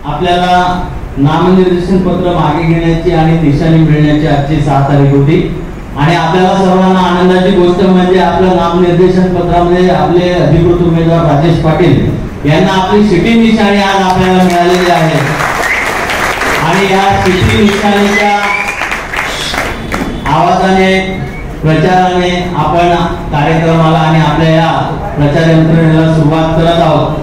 आपल्याला नामनिर्देशन पत्र मागे घेण्याची आणि निशाणी मिळण्याची आजची 6 तारीख होती आणि आपल्याला सर्वांना आनंदाची गोष्ट म्हणजे आपल्या नामनिर्देशन पत्रामध्ये आपले अधिकृत उमेदवार राजेश पाटील यांना आपली सिटी निशाणी आज आपल्याला मिळालेली आहे आणि या सिटी निशाणीच्या आवाजाने प्रचाराने आपण कार्यक्रमाला आणि आपल्या या प्रचार यंत्रणेला सुरुवात करत आहोत।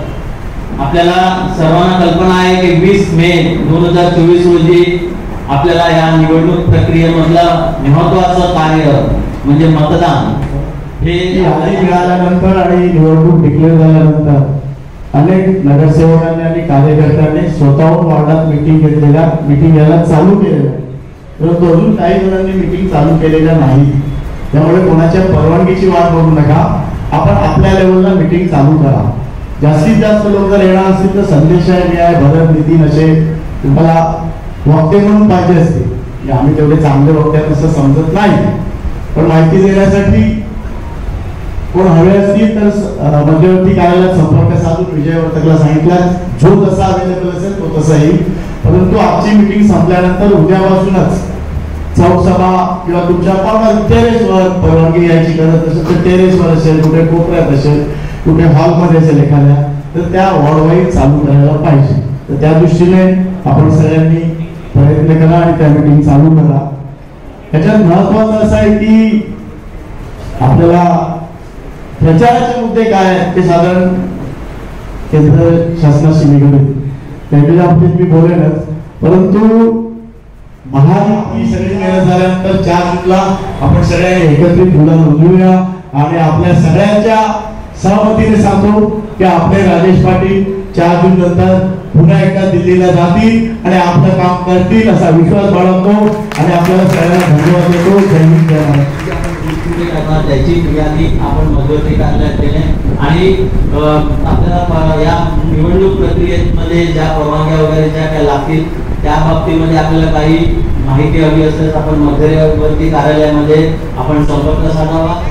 आपल्याला सर्वांना कल्पना आहे की 20 मे 2024 रोजी आपल्याला या निवडणूक प्रक्रियेमधलं महत्त्वाचं कार्य म्हणजे मतदान हे यादी मिळाल्यानंतर आणि निवडणूक डिक्लेअर झाल्यानंतर अनेक नगरसेवकांनी आणि कार्यकर्त्यांनी स्वतःहून वार्डात मीटिंग घ्यायला चालू केलेलं आहे, परंतु अजून काही जणांनी मीटिंग चालू केलेल्या नाही। त्यामुळे कोणाच्या परवानगीची वाट बघू नका, आपण आपल्या लेवलला मीटिंग चालू करा। जास्तीत जास्त लोक जर येणार असतील तर संदेश आहे भरत नितीन असे तुम्हाला वक्ते म्हणून पाहिजे असते, आम्ही तेवढे चांगले वक्ते असं समजत नाही, पण माहिती देण्यासाठी कोण हवे असतील तर मध्यवर्ती कार्यालयात संपर्क साधून विजय वर्तकला सांगितलं जो जसा अवेलेबल असेल तो तसा येईल। परंतु आजची मीटिंग संपल्यानंतर उद्यापासूनच चौकसभा किंवा तुमच्या टेरेसवर परवानगी घ्यायची गरज असेल तर टेरेसवर असेल, कुठे कोपऱ्यात असेल, कुठे हॉलमध्ये असेल एखाद्या, तर त्या वॉर्डवाईज चालू करायला पाहिजे। तर त्या दृष्टीने आपण सगळ्यांनी प्रयत्न करा आणि त्या मीटिंग चालू करा। याच्यात महत्वाचं असं आहे की आपल्याला प्रचाराचे मुद्दे काय आहेत ते साधारण केंद्र शासनाशी निगडीत त्याच्या बाबतीत मी बोलेनच, परंतु महायुती सगळी मिळत झाल्यानंतर 4 जूनला आपण सगळ्यांनी एकत्रित उड्डाण नोंदवूया आणि आपल्या सगळ्यांच्या सहमतीने सांगतो की आपले राजेश पाटील 4 जून नंतर पुन्हा एकदा दिल्लीला जातील आणि आपलं काम करतील असा विश्वास बाळगतो आणि आपल्याला सगळ्यांना धन्यवाद देतो। जय हिंद जय महाराष्ट्र। त्याची यादी आपण मध्यवर्ती कार्यालयात देणे आणि आपल्याला या निवडणूक प्रक्रियेमध्ये ज्या परवानग्या वगैरे ज्या काय लागतील त्या बाबतीमध्ये आपल्याला काही माहिती हवी असेल आपण मध्यवर्ती कार्यालयामध्ये आपण संपर्क साधावा।